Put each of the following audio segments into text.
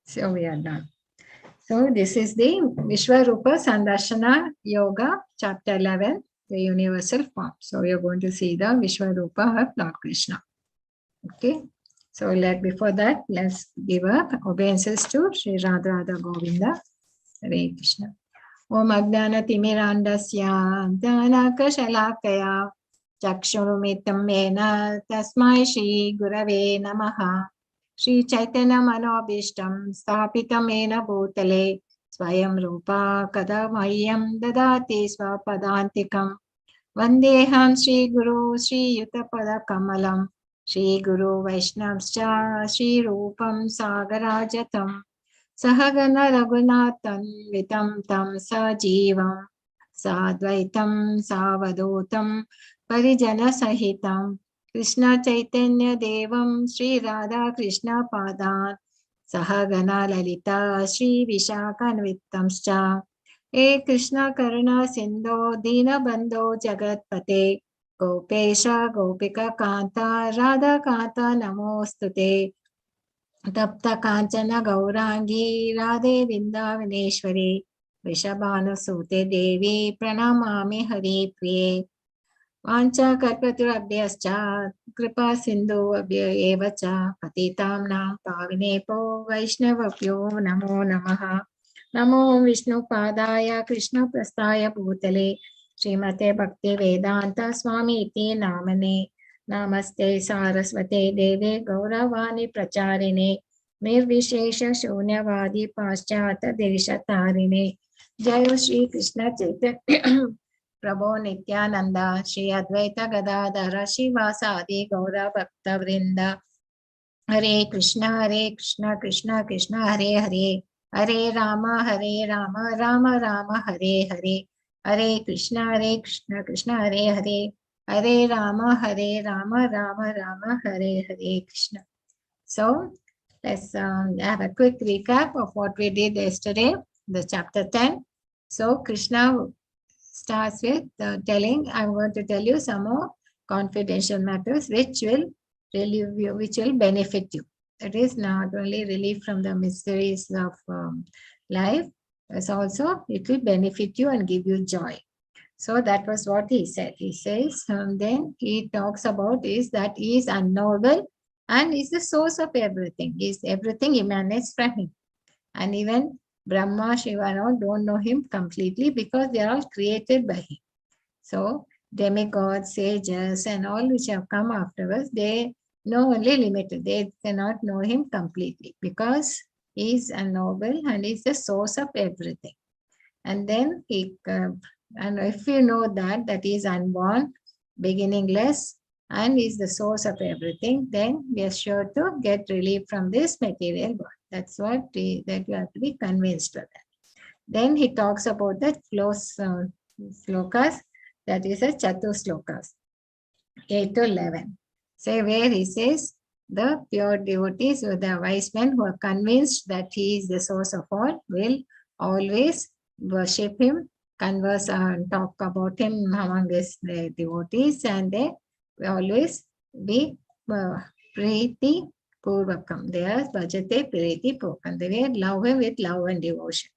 So we are done. So this is the Vishwarupa Sandarshana Yoga, chapter 11, the universal form. So we are going to see the Vishwarupa of Lord Krishna. Okay. So before that, let's give up obeisances to Sri Radha Radha Govinda. Hare Krishna. Om Agnana Timirandasya Dhanakashalakaya Chakshurumitam Mena Tasmai Shri Gurave Namaha Shri Chaitanya Manobishtam Stapitam Mena Bhutale Swayam Rupa Kadamayyam Dadati Swapadantikam Vandeham Shri Guru Shri Yutapada Kamalam Shri Guru Vaishnavscha Shri Rupam Sagarajatam Sahagana Raghunathan Vitam Tam Sajivam Sadvaitam Savadotam Parijana Sahitam Krishna Chaitanya Devam Sri Radha Krishna Padan Sahagana Lalita Shri Vishakanvittamscha E Krishna Karuna Sindho Dina Bandho Jagatpate Gopesha Gopika Kanta Radha Kanta Namostute Tapta Kanchana Gaurangi Radhe Vrindavaneshwari Vishabhanusute Devi Pranamami Hari Priye Vancha Kalpaturabhyascha Kripa Sindhu Abhya Evacha Patitam Nam Pavinepo Vaishnavapyo Namo Namaha Namo Vishnu Padaya Krishna Prastaya Bhutale Srimate Bhakti Vedanta Swami Iti Namane Namaste Saraswate Deve Gauravani Pracharine Nirvishesha Shunyavadi Paschata Deshatarine Jayo Shri Krishna Chaitanya Prabhu Nityananda Shri Advaita Gadadhara Shivasadi Gaura Bhakta Vrinda Hare Krishna Krishna Krishna Hare Hare Hare Rama Rama Rama Hare Hare Hare Krishna Krishna Hare Hare Hare Rama Rama Rama Hare Hare Krishna. So let's have a quick recap of what we did yesterday, the chapter 10. So Krishna starts with telling, I'm going to tell you some more confidential matters which will relieve you, which will benefit you. It is not only relief from the mysteries of life, but also it will benefit you and give you joy. So that was what he said. He says, then he talks about is that he is unknowable and is the source of everything. Everything emanates from him. And even Brahma, Shiva, don't know him completely because they are all created by him. So demigods, sages, and all which have come afterwards, they know only limited. They cannot know him completely because he is unknowable and is the source of everything. And then and if you know that he is unborn, beginningless, and is the source of everything, then we are sure to get relief from this material world. That's what that you have to be convinced of that. Then he talks about the slokas, that is a chatu slokas, 8 to 11. Say where he says, the pure devotees or the wise men who are convinced that he is the source of all will always worship him, converse and talk about him among his devotees, and they will always be Priti Purvakam. They are Bhajate Priti Purvakam. They will love him with love and devotion.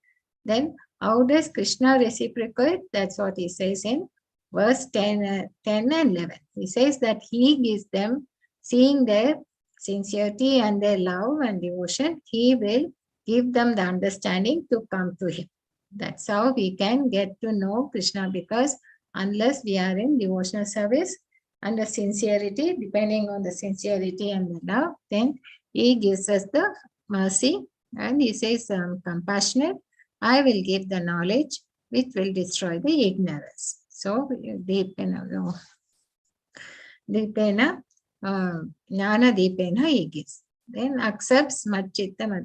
Then how does Krishna reciprocate? That's what he says in verse 10 and 11. He says that he gives them, seeing their sincerity and their love and devotion, he will give them the understanding to come to him. That's how we can get to know Krishna, because unless we are in devotional service and the sincerity, depending on the sincerity and the love, then he gives us the mercy and he says, compassionate, I will give the knowledge which will destroy the ignorance. So, Deepena, Jnana Deepena he gives. Then accepts Madchitta.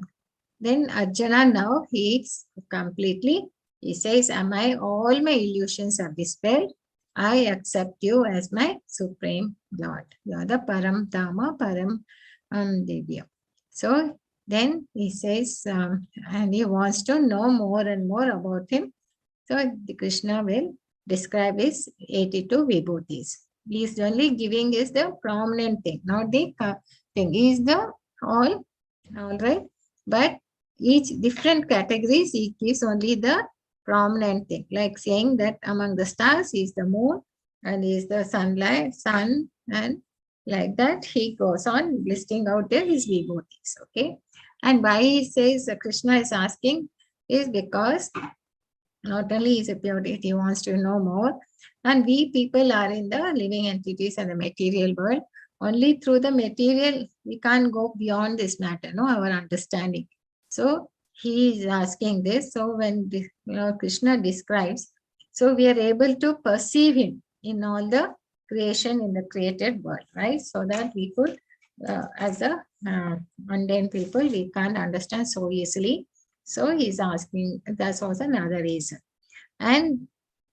Then Arjuna now heeds completely. He says, all my illusions are dispelled. I accept you as my Supreme Lord. You are the Param Dhamma, Param Divya. So then he says, and he wants to know more and more about him. So Krishna will describe his 82 vibhutis. He is only giving is the prominent thing, not the thing. He is the all right. But each different categories, he gives only the prominent thing, like saying that among the stars is the moon and is the sunlight, sun, and like that he goes on listing out there his devotees. Okay. And why he says Krishna is asking is because not only is a pure he wants to know more. And we people are in the living entities and the material world. Only through the material, we can't go beyond this matter, no, our understanding. So he is asking this. So when Krishna describes, so we are able to perceive him in all the creation in the created world, right? So that we could, as a mundane people, we can't understand so easily. So he's asking, that's also another reason. And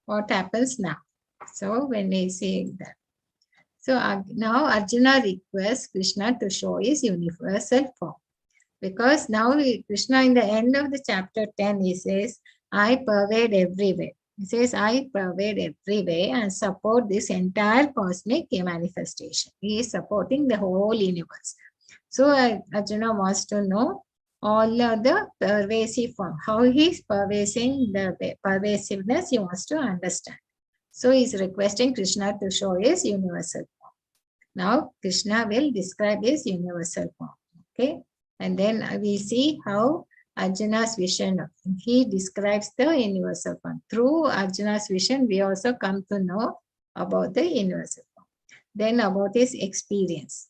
what happens now? So when we say that, so now Arjuna requests Krishna to show his universal form. Because now Krishna in the end of the chapter 10, he says, I pervade everywhere. He says, I pervade everywhere and support this entire cosmic manifestation. He is supporting the whole universe. So Arjuna wants to know all of the pervasive form, how he is pervasing the pervasiveness he wants to understand. So he is requesting Krishna to show his universal form. Now Krishna will describe his universal form. Okay. And then we see how Arjuna's vision, he describes the universal form. Through Arjuna's vision, we also come to know about the universal form. Then about his experience,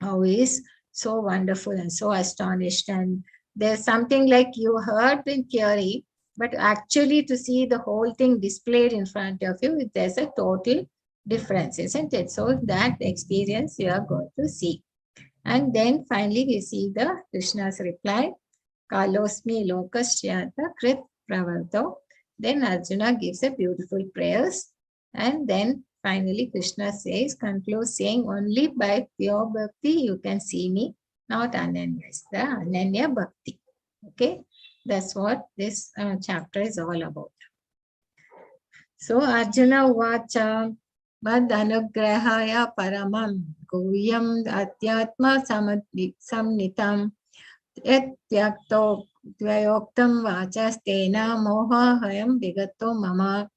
how he is so wonderful and so astonished. And there's something like you heard in theory, but actually to see the whole thing displayed in front of you, there's a total difference, isn't it? So that experience you are going to see. And then finally we see the Krishna's reply, Kalosmi Lokasyata Krit Pravarto. Then Arjuna gives a beautiful prayers. And then finally Krishna says, concludes saying, only by pure bhakti you can see me, not Ananya. It's the Ananya Bhakti. Okay, that's what this chapter is all about. So Arjuna Vacha Mad Anugrahaya Paramam Guhyam Adhyatma Samnitam Yatyakto Dvayoktam Vachastena Mohahayam Vigato Mama.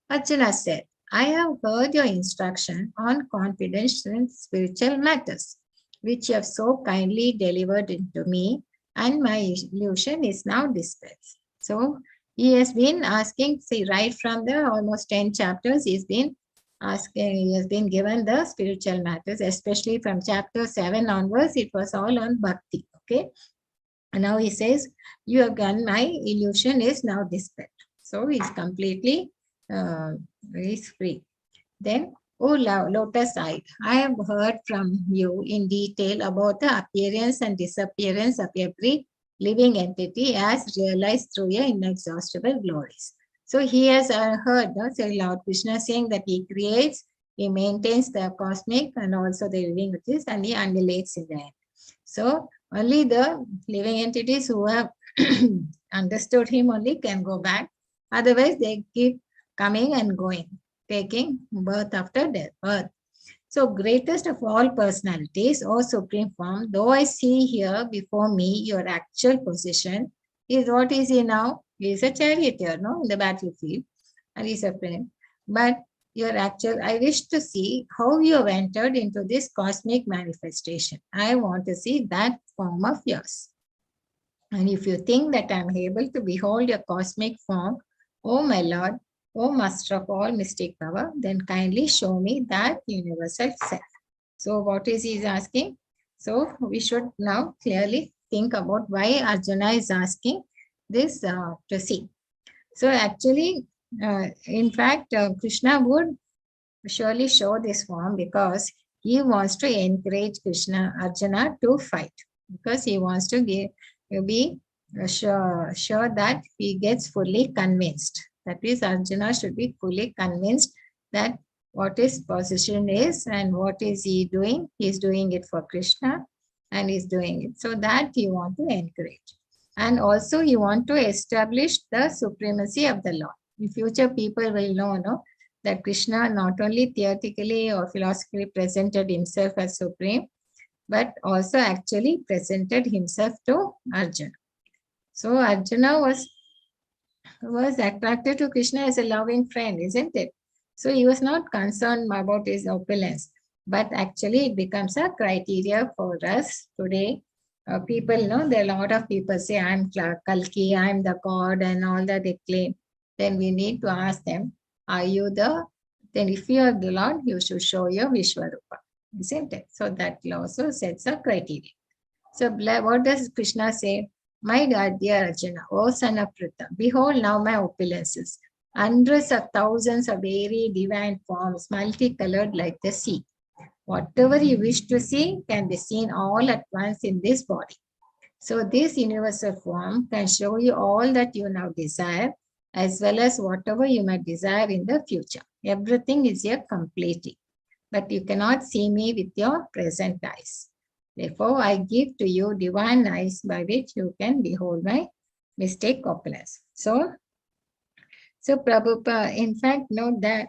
Arjuna said, I have heard your instruction on confidence in spiritual matters, which you have so kindly delivered into me, and my illusion is now dispelled. So he has been asking, see, right from the almost 10 chapters, he's been asking, he has been given the spiritual matters, especially from chapter 7 onwards, it was all on bhakti. Okay. And now he says, you have done, my illusion is now dispelled. So he's completely he's free. Then, oh lotus eyed, I have heard from you in detail about the appearance and disappearance of every living entity as realized through your inexhaustible glories. So he has heard, so Lord Krishna saying that he creates, he maintains the cosmic and also the living entities, and he annihilates in the end. So only the living entities who have understood him only can go back. Otherwise, they keep coming and going, taking birth after death, birth. So greatest of all personalities, O Supreme Form, though I see here before me your actual position, is what is he now? He is a charioteer, no, in the battlefield, and he is a friend. But your actual, I wish to see how you have entered into this cosmic manifestation. I want to see that form of yours. And if you think that I am able to behold your cosmic form, O my Lord, O Master of all mystic power, then kindly show me that universal self. So what is he asking? So we should now clearly think about why Arjuna is asking this to see. So actually, in fact, Krishna would surely show this form because he wants to encourage Arjuna to fight, because he wants to be sure that he gets fully convinced. That is, Arjuna should be fully convinced that what his position is and what is he doing. He is doing it for Krishna and he's doing it. So that you want to encourage. And also you want to establish the supremacy of the Lord. In future, people will know that Krishna not only theoretically or philosophically presented himself as supreme, but also actually presented himself to Arjuna. So Arjuna was attracted to Krishna as a loving friend, isn't it? So he was not concerned about his opulence, but actually it becomes a criteria for us today. People know, there are a lot of people say, I'm Kalki, I'm the god, and all that they claim. Then we need to ask them, are you the, then if you are the Lord, you should show your Vishwarupa, isn't it? So that also sets a criteria. So what does Krishna say? My God, dear Arjuna, O son of Pritha, behold now my opulences, hundreds of thousands of very divine forms, multicolored like the sea. Whatever you wish to see can be seen all at once in this body. So this universal form can show you all that you now desire, as well as whatever you might desire in the future. Everything is here completely, but you cannot see me with your present eyes. Therefore, I give to you divine eyes by which you can behold my mystic opulence. So Prabhupada, in fact, note that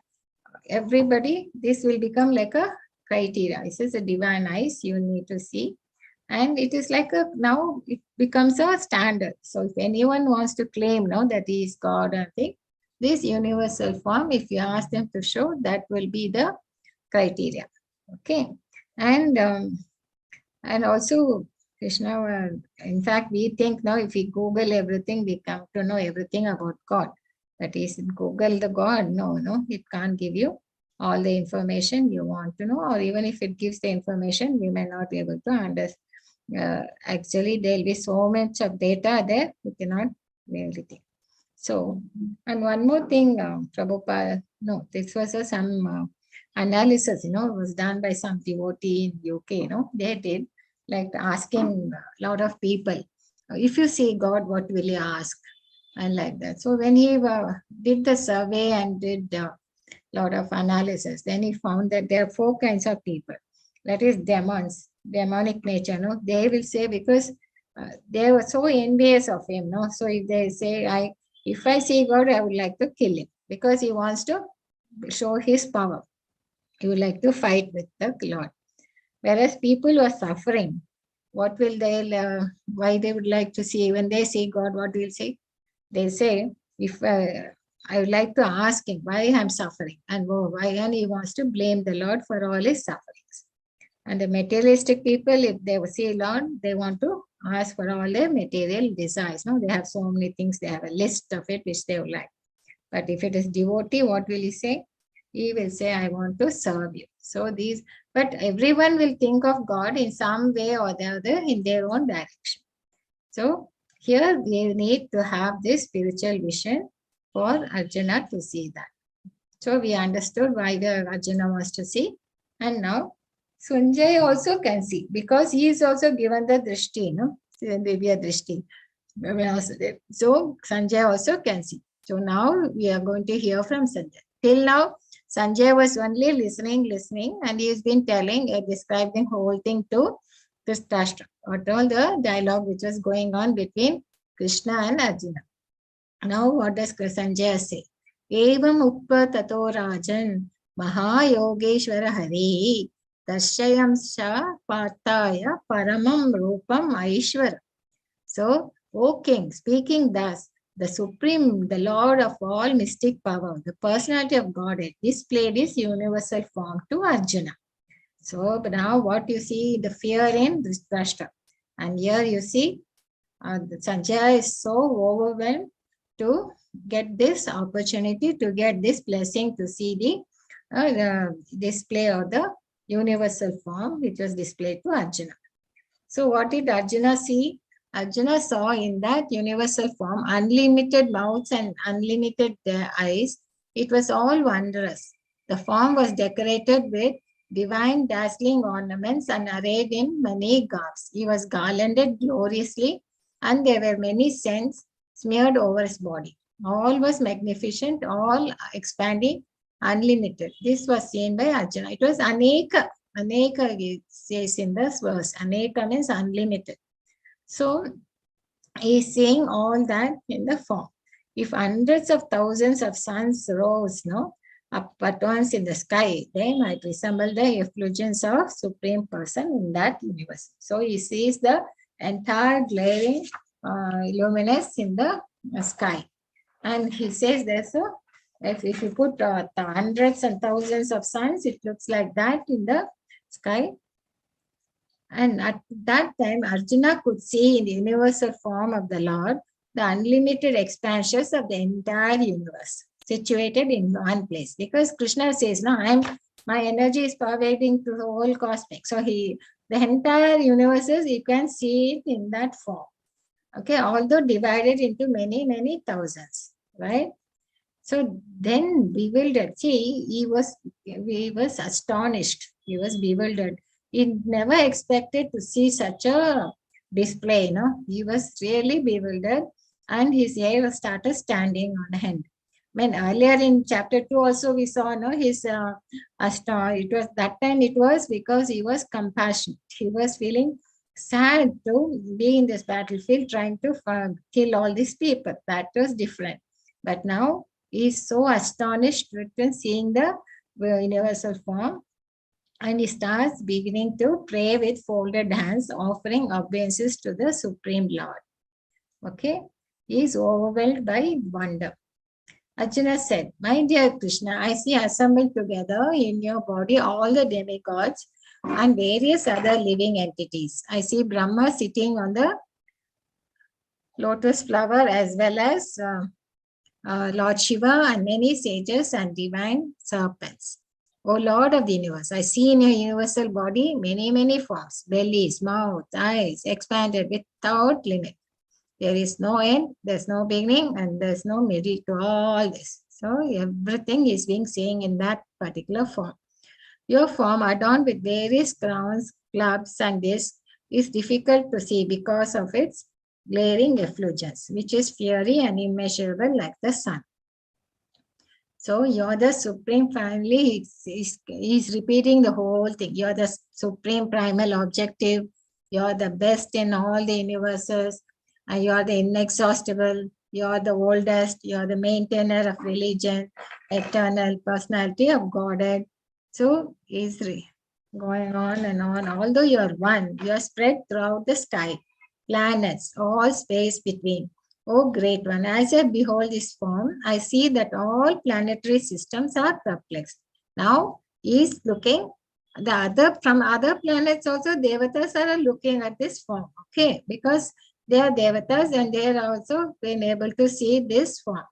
everybody, this will become like a criteria. This is a divine eyes you need to see. And it is like now it becomes a standard. So if anyone wants to claim that he is God or thing, this universal form, if you ask them to show, that will be the criteria. Okay. And also Krishna, in fact, we think now if we Google everything, we come to know everything about God. That is, Google the God. No, it can't give you all the information you want to know, or even if it gives the information, we may not be able to understand. Actually, there will be so much of data there, you cannot really think. So, and one more thing, Prabhupada, no, this was some analysis, was done by some devotee in UK, they did, like asking a lot of people, if you see God, what will you ask? And like that. So when he did the survey and did a lot of analysis, then he found that there are four kinds of people. That is demonic nature, they will say, because they were so envious of him, so if they say, if I see God, I would like to kill him, because he wants to show his power. He would like to fight with the Lord. Whereas people who are suffering, what will they, why they would like to see, when they see God, what will say? They say, if I would like to ask him why I'm suffering and why, and he wants to blame the Lord for all his sufferings. And the materialistic people, if they see Lord, they want to ask for all their material desires. They have so many things, they have a list of it which they would like. But if it is devotee, what will he say? He will say, I want to serve you. So but everyone will think of God in some way or the other in their own direction. So here we need to have this spiritual vision for Arjuna to see that. So we understood why the Arjuna wants to see. And now Sanjay also can see, because he is also given the drishti, Divya drishti. So Sanjay also can see. So now we are going to hear from Sanjay. Till now, Sanjay was only listening, and he has been describing the whole thing to Dhritarashtra, what all the dialogue which was going on between Krishna and Arjuna. Now what does Sanjay say? Evam uppa tato rajan mahayogeshwara hari dasyayam sha partaya paramam rupam aishwara. So, O king, speaking thus, the supreme, the Lord of all mystic power, the personality of Godhead, displayed his universal form to Arjuna. So now what you see, the fear in Dhritarashtra. And here you see, Sanjaya is so overwhelmed to get this opportunity, to get this blessing, to see the display of the universal form which was displayed to Arjuna. So what did Arjuna see? Arjuna saw in that universal form unlimited mouths and unlimited eyes. It was all wondrous. The form was decorated with divine dazzling ornaments and arrayed in many garbs. He was garlanded gloriously, and there were many scents smeared over his body. All was magnificent, all expanding, unlimited. This was seen by Arjuna. It was Aneka. Aneka, it says in this verse. Aneka means unlimited. So he is saying all that in the form. If hundreds of thousands of suns rose, up at once in the sky, they might resemble the effulgence of Supreme Person in that universe. So he sees the entire glaring luminous in the sky. And he says there's a, if you put hundreds and thousands of suns, it looks like that in the sky. And at that time, Arjuna could see in the universal form of the Lord the unlimited expansions of the entire universe situated in one place. Because Krishna says, no, my energy is pervading to the whole cosmic. So the entire universes, you can see it in that form. Okay, although divided into many, many thousands, right? So then bewildered. See, he was astonished. He was bewildered. He never expected to see such a display, no? He was really bewildered, and his hair started standing on end. When earlier in chapter 2 also we saw, no, his it was that time it was because he was compassionate. He was feeling sad to be in this battlefield trying to kill all these people. That was different. But now he is so astonished with seeing the universal form, and he starts beginning to pray with folded hands, offering obeisances to the Supreme Lord. Okay, he is overwhelmed by wonder. Arjuna said, my dear Krishna, I see assembled together in your body all the demigods and various other living entities. I see Brahma sitting on the lotus flower, as well as Lord Shiva and many sages and divine serpents. O Lord of the universe, I see in your universal body many, many forms, bellies, mouth, eyes, expanded without limit. There is no end, there's no beginning, and there's no middle to all this. So everything is being seen in that particular form. Your form, adorned with various crowns, clubs, and discs, is difficult to see because of its glaring effulgence, which is fiery and immeasurable like the sun. So you're the supreme, finally, he's repeating the whole thing. You're the supreme primal objective. You're the best in all the universes. And you're the inexhaustible. You're the oldest. You're the maintainer of religion, eternal personality of Godhead. So he's going on and on. Although you're one, you're spread throughout the sky, planets, all space between. O great one, as I behold this form, I see that all planetary systems are perplexed. Now he is looking from other planets also, devatas are looking at this form. Okay, because they are devatas and they are also been able to see this form.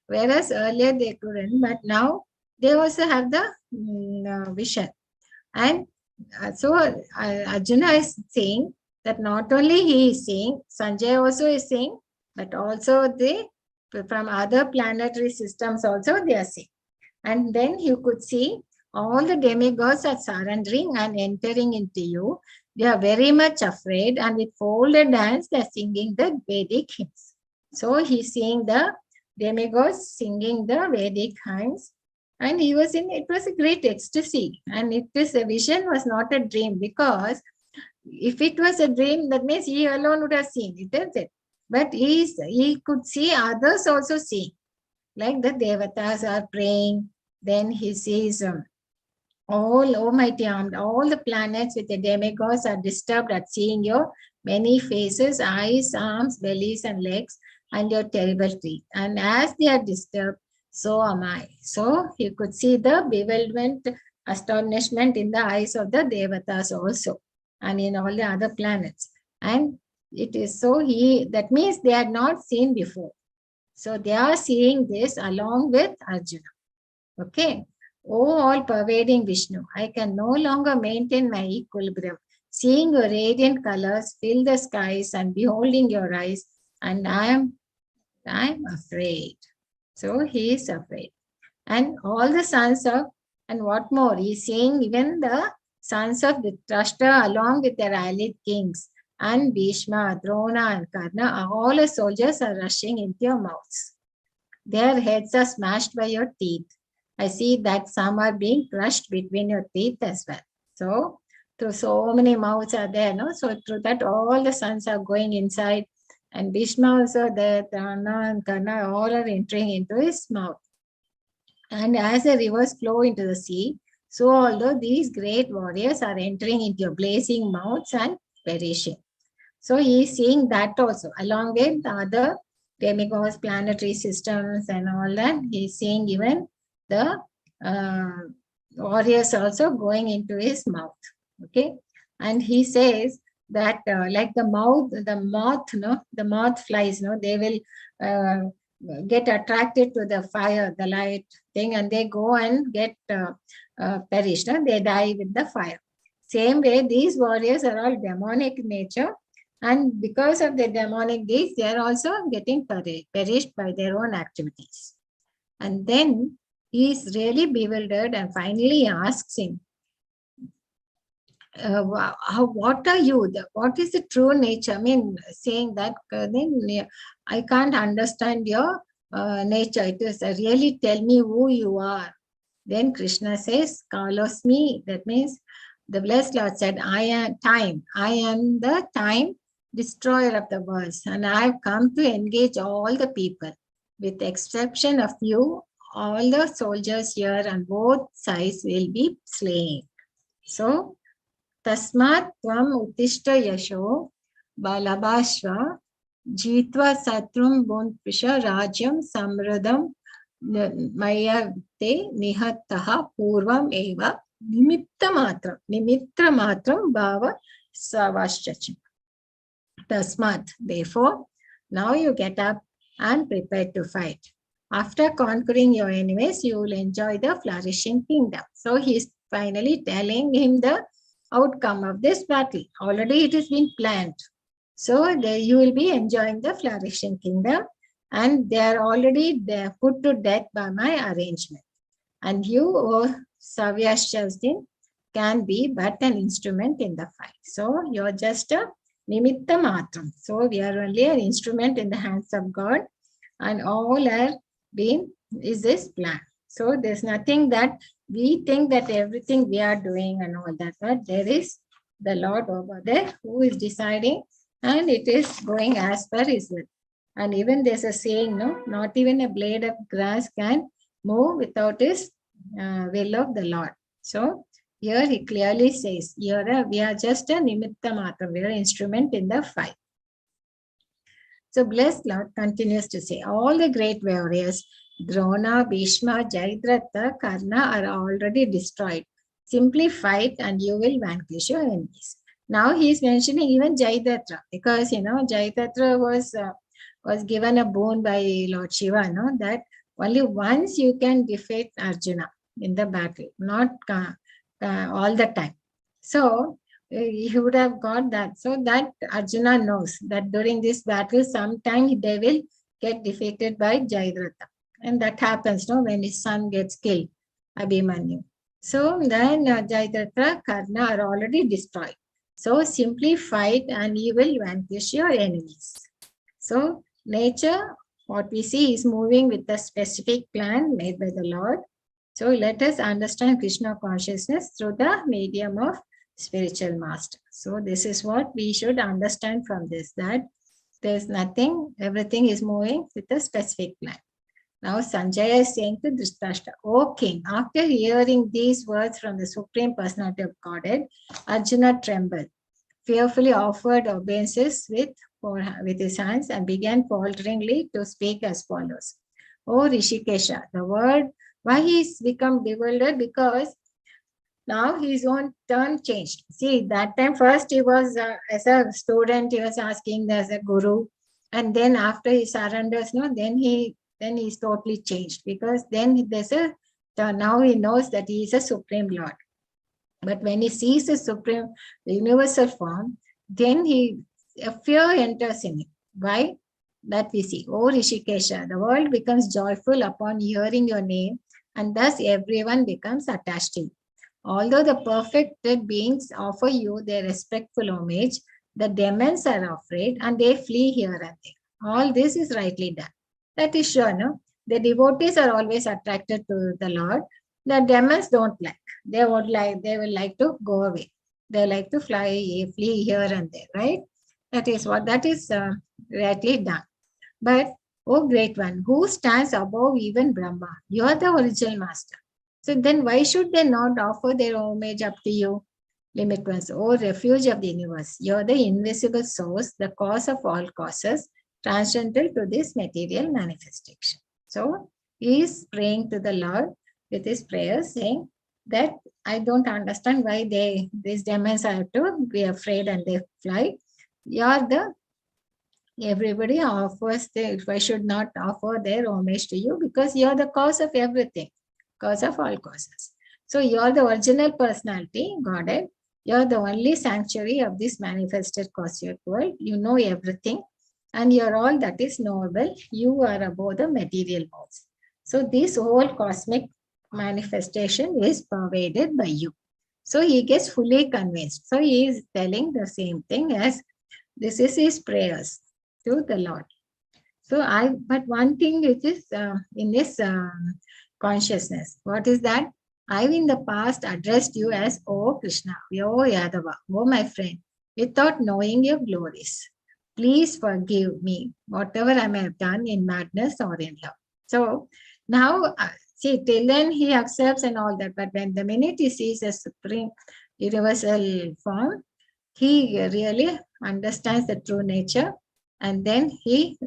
Whereas earlier they couldn't, but now they also have the vision. And so Arjuna is saying that not only he is seeing, Sanjay also is saying, but also from other planetary systems also they are seeing. And then you could see all the demigods are surrendering and entering into you. They are very much afraid, and with folded hands they are singing the Vedic hymns. So he's seeing the demigods singing the Vedic hymns, and it was a great ecstasy. And the vision was not a dream, because if it was a dream, that means he alone would have seen it, isn't it? But he could see others also seeing, like the devatas are praying. Then he sees all almighty armed, all the planets with the demigods are disturbed at seeing your many faces, eyes, arms, bellies, and legs, and your terrible teeth. And as they are disturbed, so am I. So you could see the bewilderment, astonishment in the eyes of the devatas also, and in all the other planets. And it is so that means they had not seen before. So they are seeing this along with Arjuna. Okay. O all-pervading Vishnu, I can no longer maintain my equilibrium. Seeing your radiant colors fill the skies and beholding your eyes, and I am afraid. So he is afraid. And all the sons of, and what more, he is seeing even the sons of Dhritarashtra along with their allied kings, and Bhishma, Drona, and Karna, all the soldiers are rushing into your mouths. Their heads are smashed by your teeth. I see that some are being crushed between your teeth as well. So, through so many mouths are there, no? So through that, all the sons are going inside, and Bhishma also there, Drona and Karna, all are entering into his mouth. And as the rivers flow into the sea, so although these great warriors are entering into your blazing mouths and perishing. So he is seeing that also, along with the other demigods, planetary systems, and all that. He is seeing even the uh, warriors also going into his mouth. Okay, and he says that like the moth, no, the moth flies, no, they will get attracted to the fire, the light thing, and they go and get perished. No? They die with the fire. Same way, these warriors are all demonic nature, and because of the demonic deeds, they are also getting perished by their own activities. And then he is really bewildered and finally asks him, what are you? What is the true nature? I mean, saying that, then I can't understand your nature. It is really tell me who you are. Then Krishna says, Kalosmi. That means the blessed Lord said, I am time. I am the time destroyer of the worlds. And I have come to engage all the people. With the exception of you, all the soldiers here on both sides will be slain. So, Tasmat tvam uttishta yasho balabashva jitva satrum bundpisha rajyam samradam mayate nihattaha purvam eva nimitta matram bhava savashchachim. Tasmat, therefore, now you get up and prepare to fight. After conquering your enemies, you will enjoy the flourishing kingdom. So he's finally telling him the outcome of this battle. Already it has been planned. So there you will be enjoying the flourishing kingdom, and they are already put to death by my arrangement. And you, O Savyashchasdin, can be but an instrument in the fight. So you're just a nimitta matram. So we are only an instrument in the hands of God, and all are being is this plan. So there's nothing that we think that everything we are doing and all that, but there is the Lord over there who is deciding, and it is going as per his will. And even there's a saying, no, not even a blade of grass can move without his will of the Lord. So here he clearly says, here we are just a nimitta matra, we are an instrument in the fight. So blessed Lord continues to say, all the great warriors, Drona, Bhishma, Jayadratha, Karna are already destroyed. Simply fight and you will vanquish your enemies. Now he is mentioning even Jayadratha, because Jayadratha was given a boon by Lord Shiva, no, that only once you can defeat Arjuna in the battle, not all the time. So he would have got that. So that Arjuna knows that during this battle, sometime they will get defeated by Jayadratha. And that happens, no, when his son gets killed, Abhimanyu. So then Jayadratha, Karna are already destroyed. So simply fight and you will vanquish your enemies. So nature, what we see, is moving with a specific plan made by the Lord. So let us understand Krishna consciousness through the medium of spiritual master. So this is what we should understand from this, that there's nothing, everything is moving with a specific plan. Now Sanjaya is saying to Dhritarashtra, O king, after hearing these words from the Supreme Personality of Godhead, Arjuna trembled, fearfully offered obeisances with his hands and began falteringly to speak as follows. O Rishikesha, the word, why he's become bewildered? Because now his own turn changed. See, that time first he was as a student, he was asking as a guru, and then after he surrenders, then he's totally changed, because then there's now he knows that he is a supreme Lord. But when he sees the supreme, the universal form, then a fear enters in him. Why? That we see. O Rishikesha, the world becomes joyful upon hearing your name, and thus everyone becomes attached to you. Although the perfected beings offer you their respectful homage, the demons are afraid and they flee here and there. All this is rightly done. That is sure, no? The devotees are always attracted to the Lord. The demons don't like. They will like to go away. They like to flee here and there, right? That is rightly done. But, O great one, who stands above even Brahma? You are the original master. So then why should they not offer their homage up to you? limitless, O refuge of the universe. You are the invisible source, the cause of all causes, transcendental to this material manifestation. So he is praying to the Lord with his prayers, saying that I don't understand why these demons have to be afraid and they fly. You are the everybody offers why should not offer their homage to you, because you are the cause of everything, cause of all causes. So you are the original personality, Godhead. You are the only sanctuary of this manifested cosmic world. You know everything, and you are all that is knowable. You are above the material worlds. So this whole cosmic manifestation is pervaded by you. So he gets fully convinced. So he is telling the same thing as this is his prayers to the Lord. So but one thing which is in this consciousness, what is that? I've in the past addressed you as, O Krishna, O Yadava, O my friend, without knowing your glories. Please forgive me, whatever I may have done in madness or in love. So now, see, till then he accepts and all that, but when the minute he sees a supreme universal form, he really understands the true nature, and then he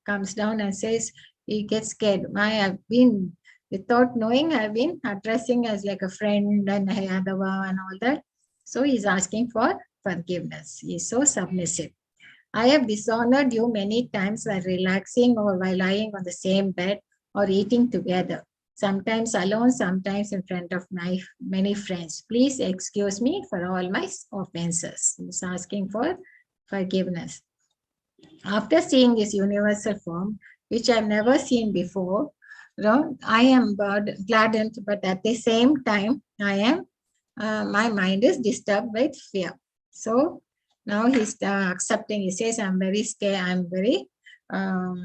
comes down and says, he gets scared. I have been, without knowing, I've been addressing as like a friend and Yadava and all that. So he's asking for forgiveness. He's so submissive. I have dishonored you many times while relaxing or while lying on the same bed or eating together, sometimes alone, sometimes in front of my many friends. Please excuse me for all my offenses. He's asking for forgiveness. After seeing this universal form, which I've never seen before, I am gladdened, but at the same time, my mind is disturbed with fear. So now he's accepting. He says, I'm very scared. I'm very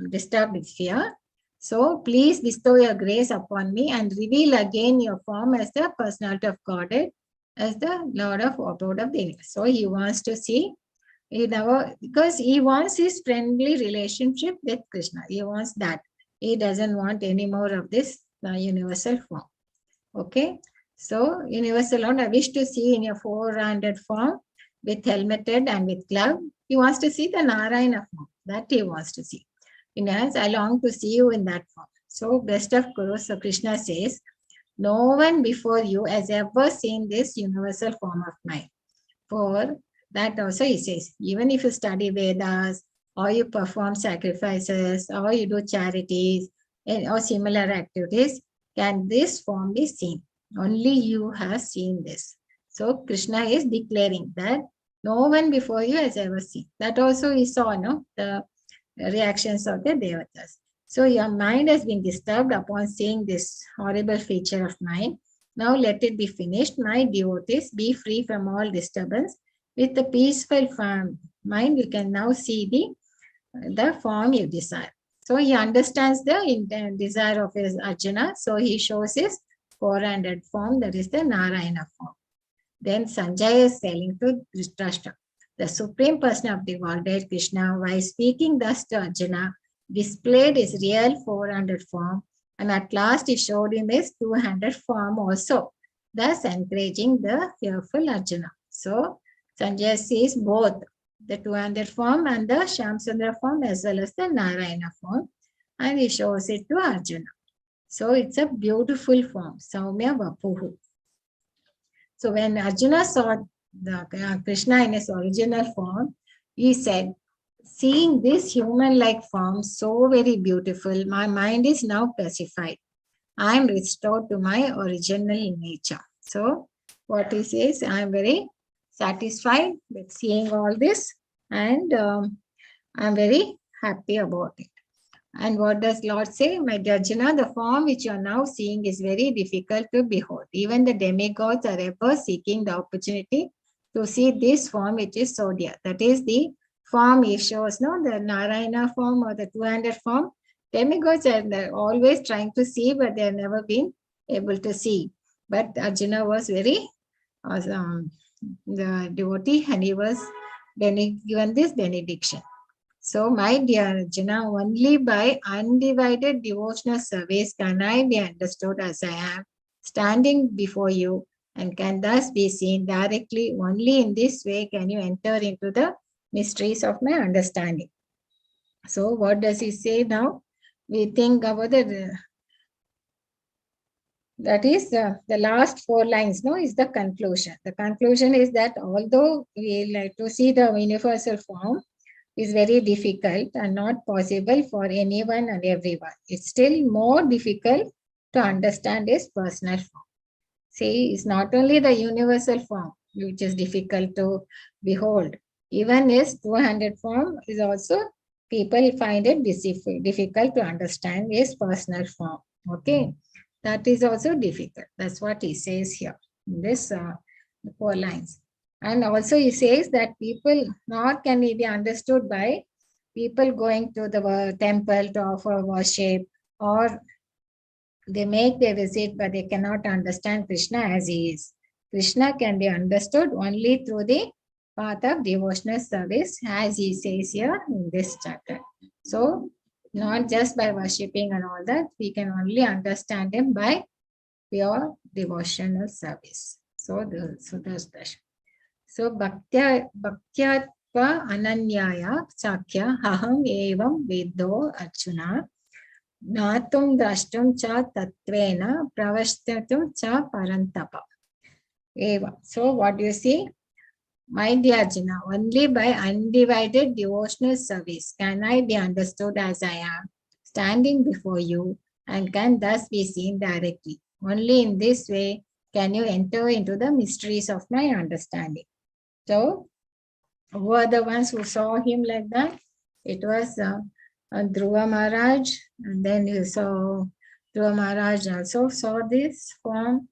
disturbed with fear. So please bestow your grace upon me and reveal again your form as the personality of Godhead, as the Lord of Abode of the universe. So he wants to see, because he wants his friendly relationship with Krishna. He wants that. He doesn't want any more of this universal form. Okay. So universal Lord, I wish to see in your four-handed form with helmeted and with glove. He wants to see the Narayana form. That he wants to see. I long to see you in that form. So best of Gurus, so Krishna says, no one before you has ever seen this universal form of mine. For that also he says, even if you study Vedas or you perform sacrifices or you do charities or similar activities, can this form be seen? Only you have seen this. So Krishna is declaring that no one before you has ever seen. That also he saw, no, the reactions of the devatas. So your mind has been disturbed upon seeing this horrible feature of mine. Now let it be finished. My devotees, be free from all disturbance. With the peaceful mind, you can now see the form you desire. So he understands the desire of his Arjuna. So he shows his four-handed form, that is the Narayana form. Then Sanjaya is telling to Dhritarashtra, the Supreme Person of the Godhead, Krishna, while speaking thus to Arjuna, displayed his real four-handed form, and at last he showed him his two-handed form also, thus encouraging the fearful Arjuna. So Sanjaya sees both the two-handed form and the Shamsundara form as well as the Narayana form, and he shows it to Arjuna. So it's a beautiful form, Saumya Vapuhu. So when Arjuna saw the Krishna in his original form, he said, seeing this human-like form so very beautiful, my mind is now pacified. I am restored to my original nature. So what he says, I am very satisfied with seeing all this, and I am very happy about it. And what does Lord say? My dear Arjuna, the form which you are now seeing is very difficult to behold. Even the demigods are ever seeking the opportunity to see this form which is so dear. That is the form he shows, no, the Narayana form or the two-handed form. Demigods are always trying to see, but they have never been able to see. But Arjuna was very the devotee, and he was given this benediction. So, my dear Arjuna, only by undivided devotional service can I be understood as I am, standing before you, and can thus be seen directly. Only in this way can you enter into the mysteries of my understanding. So what does he say now? We think about that is the last four lines, no, is the conclusion. The conclusion is that although we like to see the universal form is very difficult and not possible for anyone and everyone, it's still more difficult to understand his personal form. See, it's not only the universal form which is difficult to behold, even his 200 form is also, people find it difficult to understand his personal form. Okay, that is also difficult. That's what he says here in this four lines. And also he says that people, nor can it be understood by people going to the temple to offer worship, or they make their visit, but they cannot understand Krishna as he is. Krishna can be understood only through the path of devotional service, as he says here in this chapter. So, not just by worshipping and all that, we can only understand him by pure devotional service. So, that's that. So, bhaktyatva ananyaya chakya aham evam vido arjuna Natum drashtum cha tatvena pravashtatum cha parantapa. Eva. So what do you see? My dear Arjuna, only by undivided devotional service can I be understood as I am, standing before you, and can thus be seen directly. Only in this way can you enter into the mysteries of my understanding. So, who are the ones who saw him like that? It was Dhruva Maharaj, and then you saw Dhruva Maharaj also saw this form,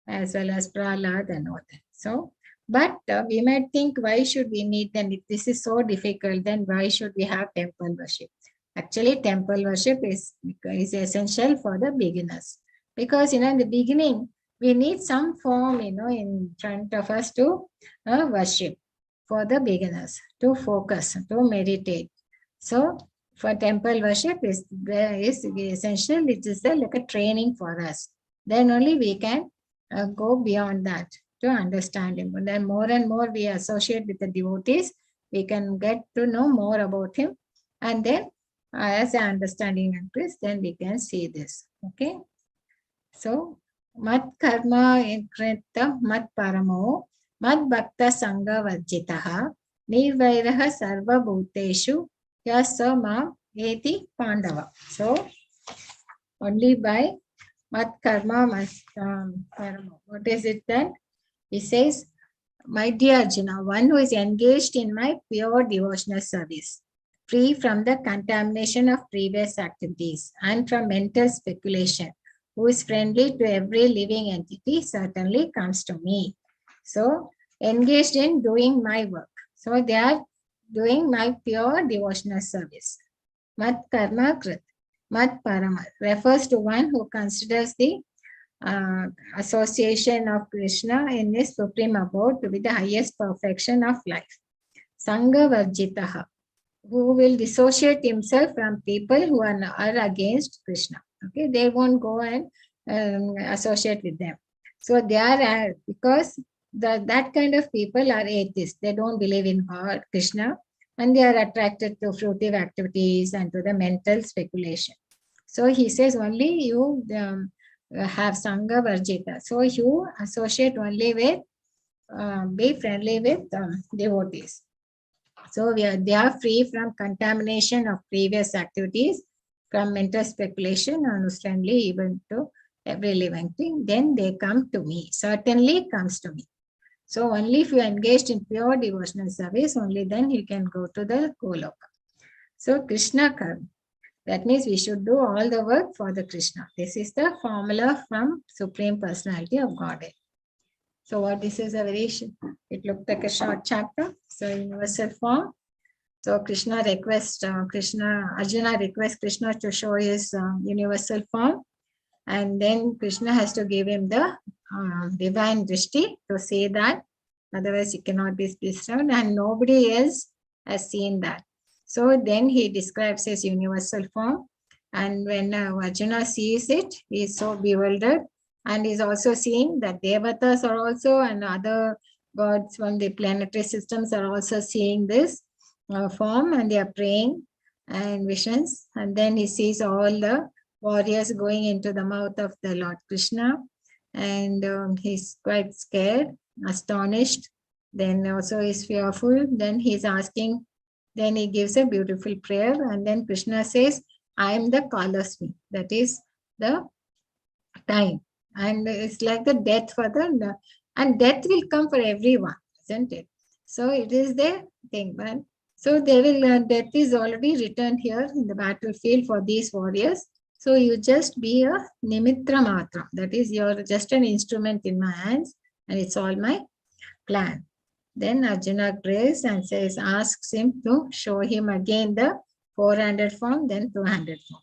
as well as Prahlad and all that. So, but we might think, why should we need, then if this is so difficult, then why should we have temple worship? Actually, temple worship is essential for the beginners, because in the beginning we need some form in front of us to worship for the beginners, to focus, to meditate. So for temple worship is essential. It is like a training for us. Then only we can go beyond that to understand him. And then more and more we associate with the devotees, we can get to know more about him. And then as an understanding increase, then we can see this. Okay. So mat karma inkrita mat paramo mat bhakta sangha vajjitaha nirvairaha sarva bhuteshu yasama eti pandava. So only by mat karma mat paramo. What is it then? He says, my dear Arjuna, one who is engaged in my pure devotional service, free from the contamination of previous activities and from mental speculation, who is friendly to every living entity, certainly comes to me. So, engaged in doing my work. So, they are doing my pure devotional service. Mat karma krit, mat parama refers to one who considers the association of Krishna in his supreme abode to be the highest perfection of life. Sangha varjitaha, who will dissociate himself from people who are against Krishna. Okay, they won't go and associate with them. So they are, because that kind of people are atheists. They don't believe in God, Krishna, and they are attracted to fruitive activities and to the mental speculation. So he says only you have Sangha Varjita. So you associate only with, be friendly with devotees. So they are free from contamination of previous activities, from mental speculation, and friendly even to every living thing. Then they come to me, certainly comes to me. So only if you are engaged in pure devotional service, only then you can go to the Goloka. So Krishna Karma. That means we should do all the work for the Krishna. This is the formula from Supreme Personality of Godhead. So what this is a very, it looked like a short chapter. So universal form. So Krishna requests, Arjuna requests Krishna to show his universal form. And then Krishna has to give him the divine drishti to say that. Otherwise he cannot be disturbed, and nobody else has seen that. So then he describes his universal form. And when Arjuna sees it, he is so bewildered. And he's also seeing that Devatas are also, and other gods from the planetary systems are also seeing this form, and they are praying and visions. And then he sees all the warriors going into the mouth of the Lord Krishna, and he's quite scared, astonished. Then also he's fearful. Then he's asking, then he gives a beautiful prayer, and then Krishna says, I am the Kalasmi, that is the time. And it's like the death for the, and death will come for everyone, isn't it? So it is the thing. But so they will, death is already written here in the battlefield for these warriors. So you just be a nimitra matra, that is, you're just an instrument in my hands, and it's all my plan. Then Arjuna prays and says, asks him to show him again the 400 form, then 200 form.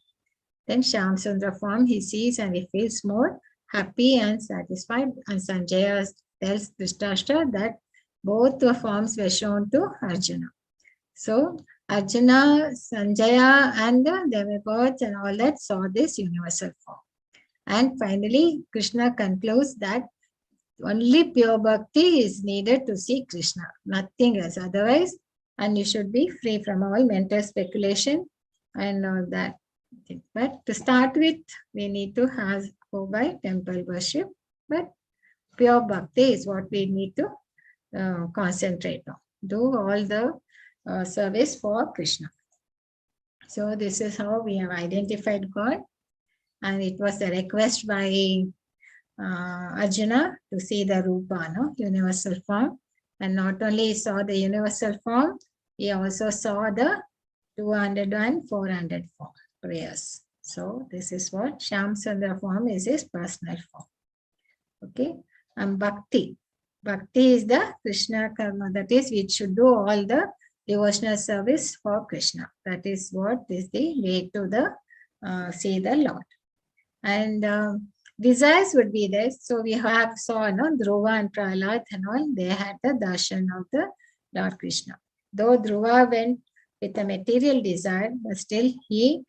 Then Shamsundra form he sees, and he feels more happy and satisfied. And Sanjaya tells Dhritarashtra that both the forms were shown to Arjuna. So Arjuna, Sanjaya, and the demigods and all that saw this universal form. And finally, Krishna concludes that only pure bhakti is needed to see Krishna, nothing else. Otherwise, and you should be free from all mental speculation and all that. But to start with, we need to go by temple worship. But pure bhakti is what we need to concentrate on. Do all the service for Krishna. So this is how we have identified God. And it was a request by Arjuna to see the Rupa, universal form. And not only saw the universal form, he also saw the 200 and 400 form prayers. So this is what Shamsundra form is, his personal form. Okay. And Bhakti. Bhakti is the Krishna karma. That is, we should do all the devotional service for Krishna. That is what is the way to the see the Lord. And desires would be there. So we have saw Dhruva and Prahlad and all, they had the darshan of the Lord Krishna. Though Dhruva went with a material desire, but still he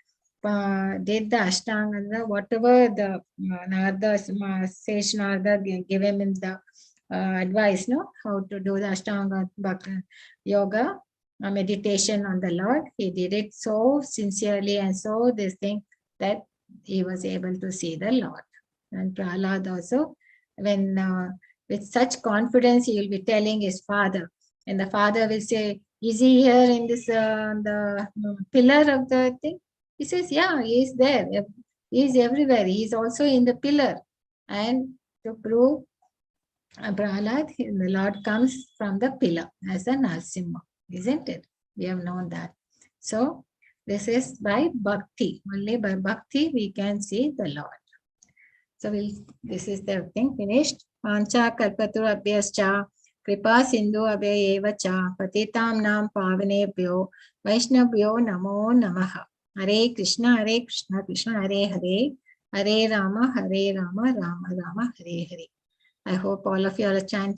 did the Ashtanga, whatever the Narada, Sage Narada gave him in the advice, how to do the Ashtanga yoga, meditation on the Lord. He did it so sincerely and so this thing that he was able to see the Lord. And Prahlad also, when with such confidence he will be telling his father, and the father will say, is he here in this the pillar of the thing? He says, yeah, he is there. He is everywhere. He is also in the pillar. And to prove Prahlad, the Lord comes from the pillar as a Narasimha, isn't it? We have known that. So this is by bhakti. Only by bhakti we can see the Lord. So this is the thing finished. Pancha kalpatu abhyascha kripa sindhu abhyeva cha patitam nam pavanebhyo vaishnavyo namo namaha. Hare Krishna, Krishna Hare Hare, Hare Rama, Rama Rama, Hare Hare. I hope all of you are chanting.